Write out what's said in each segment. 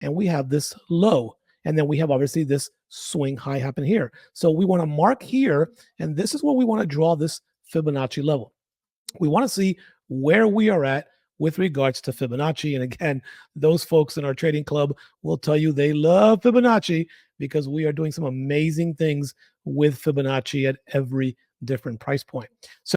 and we have this low. And then we have obviously this swing high happen here. So we want to mark here, and this is where we want to draw this Fibonacci level. We want to see where we are at with regards to Fibonacci. And again, those folks in our trading club will tell you they love Fibonacci because we are doing some amazing things with Fibonacci at every different price point. So,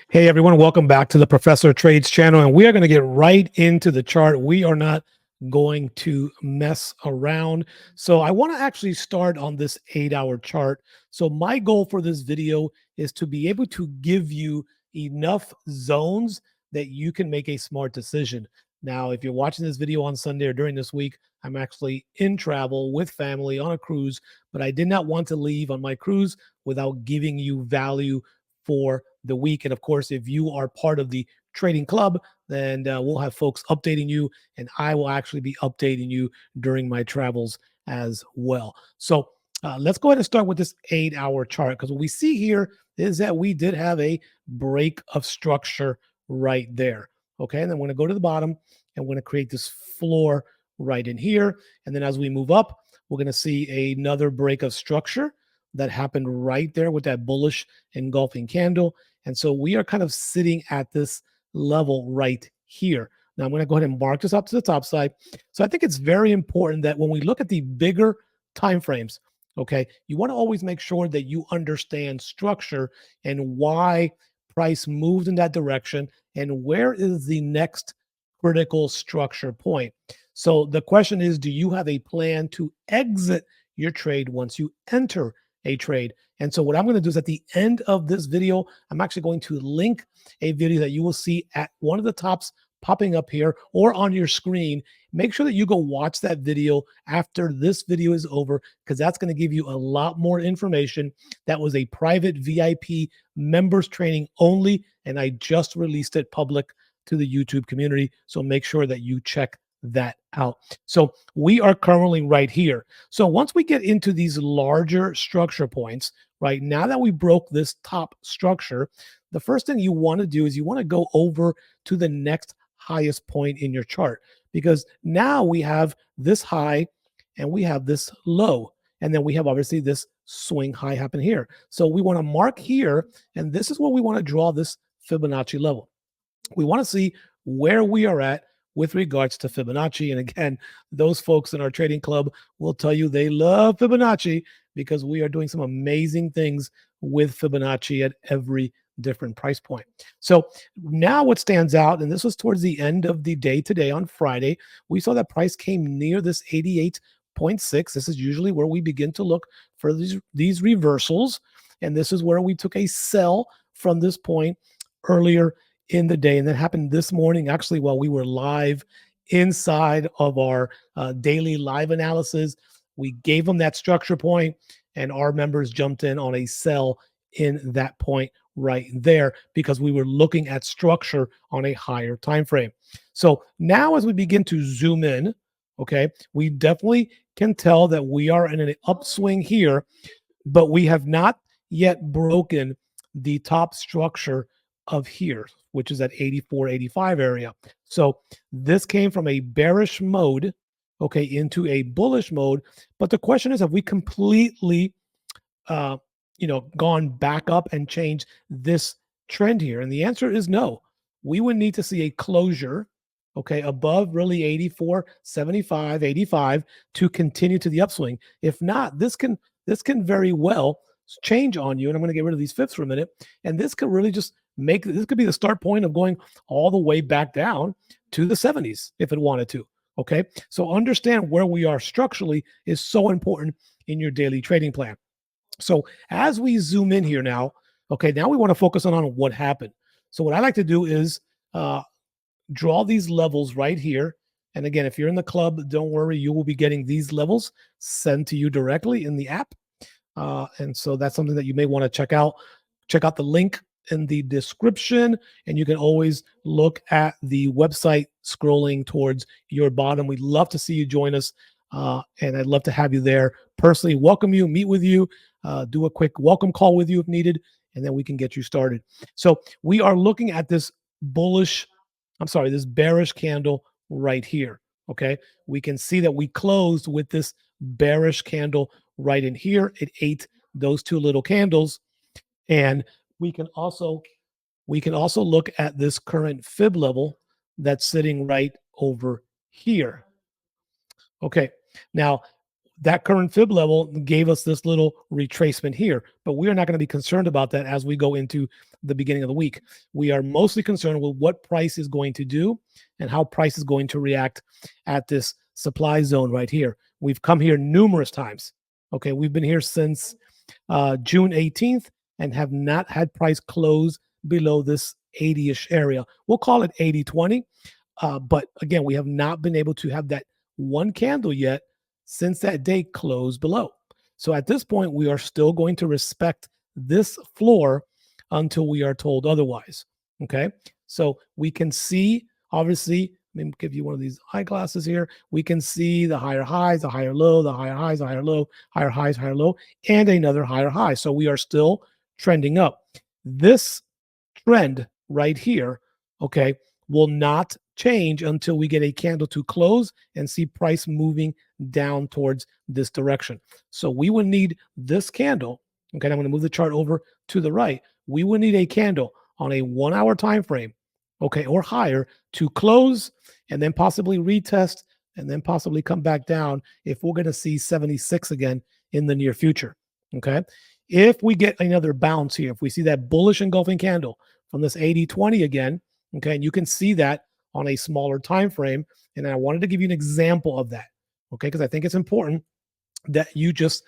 hey everyone, welcome back to the Professor Trades channel. And we are going to get right into the chart. We are not going to mess around. So I want to actually start on this 8-hour chart. So my goal for this video is to be able to give you enough zones that you can make a smart decision. Now, if you're watching this video on Sunday or during this week, I'm actually in travel with family on a cruise, but I did not want to leave on my cruise without giving you value for the week. And of course, if you are part of the trading club, then we'll have folks updating you, and I will actually be updating you during my travels as well. So let's go ahead and start with this 8-hour chart, because what we see here is that we did have a break of structure right there. Okay, and then we're going to go to the bottom and we're going to create this floor right in here. And then as we move up, we're going to see another break of structure that happened right there with that bullish engulfing candle. And so we are kind of sitting at this level right here. Now I'm going to go ahead and mark this up to the top side. So I think it's very important that when we look at the bigger time frames, okay, you want to always make sure that you understand structure and why price moved in that direction and where is the next critical structure point. So the question is, do you have a plan to exit your trade once you enter a trade? And so what I'm going to do is at the end of this video, I'm actually going to link a video that you will see at one of the tops popping up here or on your screen. Make sure that you go watch that video after this video is over, because that's going to give you a lot more information. That was a private VIP members training only, and I just released it public to the YouTube community. So make sure that you check that out. So we are currently right here. So once we get into these larger structure points, right now that we broke this top structure, the first thing you want to do is you want to go over to the next highest point in your chart, because now we have this high and we have this low, and then we have obviously this swing high happen here. So we want to mark here, and this is where we want to draw this Fibonacci level. We want to see where we are at with regards to Fibonacci. And again, those folks in our trading club will tell you they love Fibonacci because we are doing some amazing things with Fibonacci at every different price point. So now what stands out, and this was towards the end of the day today on Friday, we saw that price came near this 88.6. This is usually where we begin to look for these reversals. And this is where we took a sell from this point earlier in the day. And that happened this morning, actually, while we were live inside of our daily live analysis. We gave them that structure point, and our members jumped in on a sell in that point right there because we were looking at structure on a higher time frame. So now as we begin to zoom in, okay, we definitely can tell that we are in an upswing here, but we have not yet broken the top structure of here, which is at 84, 85 area. So this came from a bearish mode, okay, into a bullish mode. But the question is, have we completely gone back up and changed this trend here? And the answer is no. We would need to see a closure, okay, above really 84, 75, 85 to continue to the upswing. If not, this can very well change on you. And I'm going to get rid of these fibs for a minute. And this could really just this could be the start point of going all the way back down to the 70s if it wanted to. Okay. So understand where we are structurally is so important in your daily trading plan. So as we zoom in here now, okay, now we want to focus on what happened. So what I like to do is draw these levels right here. And again, if you're in the club, don't worry, you will be getting these levels sent to you directly in the app. And so that's something that you may want to check out. Check out the link in the description, and you can always look at the website scrolling towards your bottom. We'd love to see you join us, and I'd love to have you there personally, welcome you, meet with you, do a quick welcome call with you if needed, and then we can get you started. So we are looking at this bearish candle right here. Okay. We can see that we closed with this bearish candle right in here. It ate those two little candles. And we can also look at this current fib level that's sitting right over here. Okay. Now, that current fib level gave us this little retracement here, but we are not going to be concerned about that as we go into the beginning of the week. We are mostly concerned with what price is going to do and how price is going to react at this supply zone right here. We've come here numerous times. Okay, we've been here since June 18th and have not had price close below this 80-ish area. We'll call it 80-20. But again, we have not been able to have that one candle yet since that day closed below. So at this point, we are still going to respect this floor until we are told otherwise. Okay. So we can see, obviously, let me give you one of these eyeglasses here. We can see the higher highs, the higher low, the higher highs, the higher low, higher highs, higher low, and another higher high. So we are still trending up. This trend right here, okay, will not change until we get a candle to close and see price moving down towards this direction. So we would need this candle. Okay, I'm going to move the chart over to the right. We would need a candle on a 1 hour time frame, okay, or higher to close and then possibly retest and then possibly come back down if we're going to see 76 again in the near future. Okay. If we get another bounce here, if we see that bullish engulfing candle from this 80-20 again, okay, and you can see that on a smaller time frame. And I wanted to give you an example of that, okay, because I think it's important that you just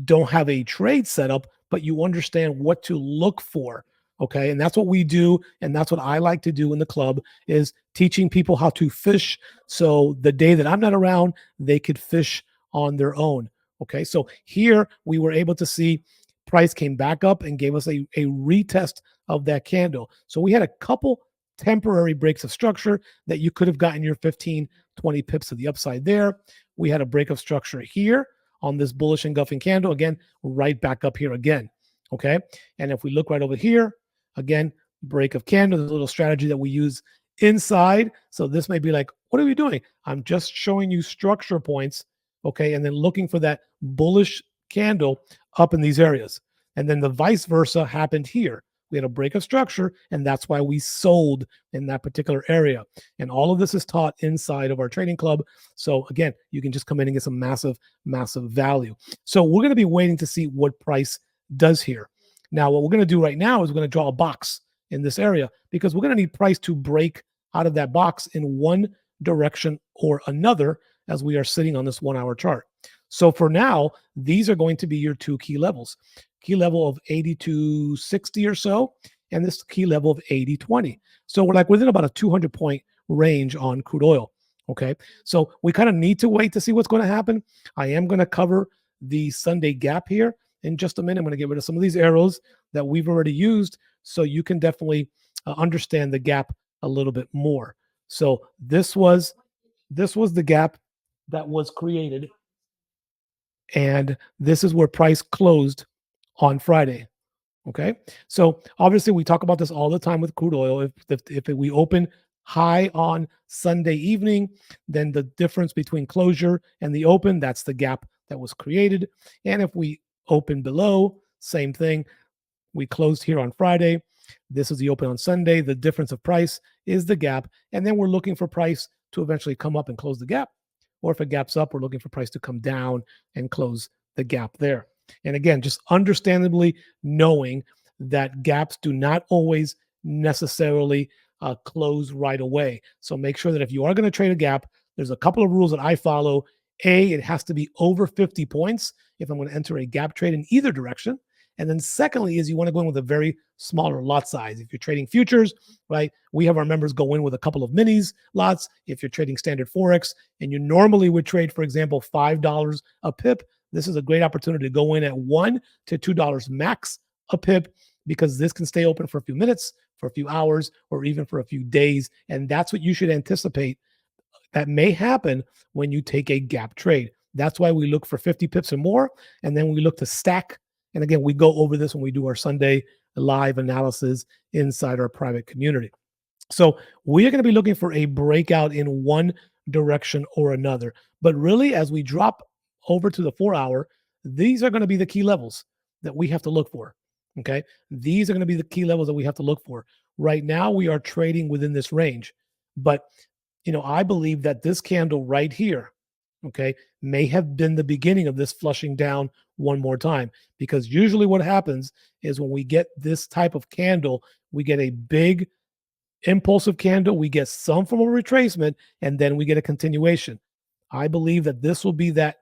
don't have a trade setup, but you understand what to look for. Okay. And that's what we do. And that's what I like to do in the club is teaching people how to fish. So the day that I'm not around, they could fish on their own. Okay. So here we were able to see price came back up and gave us a retest of that candle. So we had a couple temporary breaks of structure that you could have gotten your 15, 20 pips to the upside there. We had a break of structure here on this bullish engulfing candle. Again, right back up here again. Okay. And if we look right over here, again, break of candle, there's a little strategy that we use inside. So this may be like, what are we doing? I'm just showing you structure points. Okay. And then looking for that bullish candle up in these areas. And then the vice versa happened here. We had a break of structure, and that's why we sold in that particular area. And all of this is taught inside of our trading club. So again, you can just come in and get some massive, massive value. So we're going to be waiting to see what price does here. Now, what we're going to do right now is we're going to draw a box in this area because we're going to need price to break out of that box in one direction or another as we are sitting on this 1 hour chart. So for now, these are going to be your two key levels. Key level of 82.60 or so, and this key level of 80.20. So we're like within about a 200-point range on crude oil. Okay. So we kind of need to wait to see what's going to happen. I am going to cover the Sunday gap here in just a minute. I'm going to get rid of some of these arrows that we've already used so you can definitely understand the gap a little bit more. So this was the gap that was created, and this is where price closed on Friday. Okay. So obviously we talk about this all the time with crude oil. If we open high on Sunday evening, then the difference between closure and the open, that's the gap that was created. And if we open below, same thing. We closed here on Friday. This is the open on Sunday. The difference of price is the gap. And then we're looking for price to eventually come up and close the gap. Or if it gaps up, we're looking for price to come down and close the gap there. And again, just understandably knowing that gaps do not always necessarily close right away. So make sure that if you are going to trade a gap, there's a couple of rules that I follow. A, it has to be over 50 points if I'm going to enter a gap trade in either direction. And then secondly is you want to go in with a very smaller lot size. If you're trading futures, right, we have our members go in with a couple of minis lots. If you're trading standard Forex and you normally would trade, for example, $5 a pip, this is a great opportunity to go in at $1 to $2 max a pip because this can stay open for a few minutes, for a few hours, or even for a few days. And that's what you should anticipate that may happen when you take a gap trade. That's why we look for 50 pips or more. And then we look to stack. And again, we go over this when we do our Sunday live analysis inside our private community. So we are going to be looking for a breakout in one direction or another. But really, as we drop over to the 4-hour, these are going to be the key levels that we have to look for. Okay. These are going to be the key levels that we have to look for. Right now, we are trading within this range. But, I believe that this candle right here, okay, may have been the beginning of this flushing down one more time. Because usually what happens is when we get this type of candle, we get a big impulsive candle, we get some form of retracement, and then we get a continuation. I believe that this will be that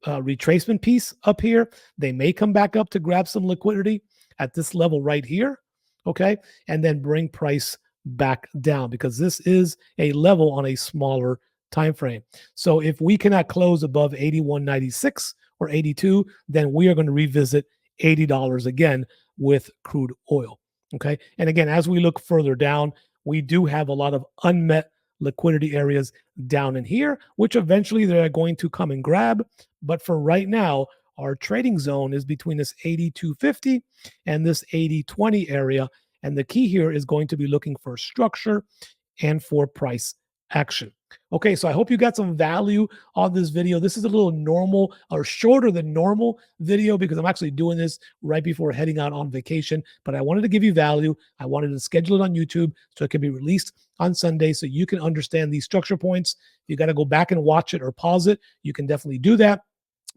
retracement piece up here. They may come back up to grab some liquidity at this level right here, okay, and then bring price back down because this is a level on a smaller time frame. So if we cannot close above 81.96 or 82, then we are going to revisit $80 again with crude oil. Okay. And again, as we look further down, we do have a lot of unmet liquidity areas down in here, which eventually they're going to come and grab. But for right now, our trading zone is between this 82.50 and this 80.20 area. And the key here is going to be looking for structure and for price action. Okay, so I hope you got some value on this video. This is a little normal or shorter than normal video because I'm actually doing this right before heading out on vacation, but I wanted to give you value. I wanted to schedule it on YouTube so it can be released on Sunday so you can understand these structure points. If you got to go back and watch it or pause it, you can definitely do that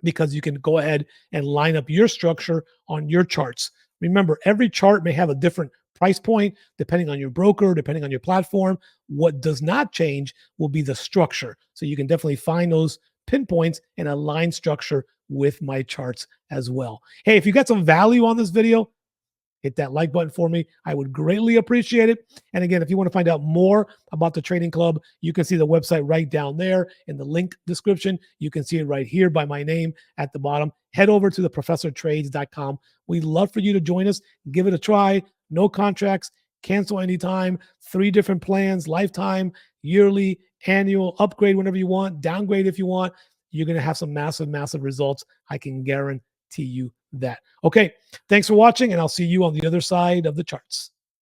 because you can go ahead and line up your structure on your charts. Remember, every chart may have a different price point depending on your broker, depending on your platform. What does not change will be the structure. So you can definitely find those pinpoints and align structure with my charts as well. Hey, if you got some value on this video, hit that like button for me. I would greatly appreciate it. And again, if you want to find out more about the Trading Club, you can see the website right down there in the link description. You can see it right here by my name at the bottom. Head over to theprofessortrades.com. We'd love for you to join us. Give it a try. No contracts. Cancel anytime. 3 different plans: lifetime, yearly, annual, upgrade whenever you want, downgrade if you want. You're going to have some massive, massive results. I can guarantee you that. Okay, thanks for watching, and I'll see you on the other side of the charts.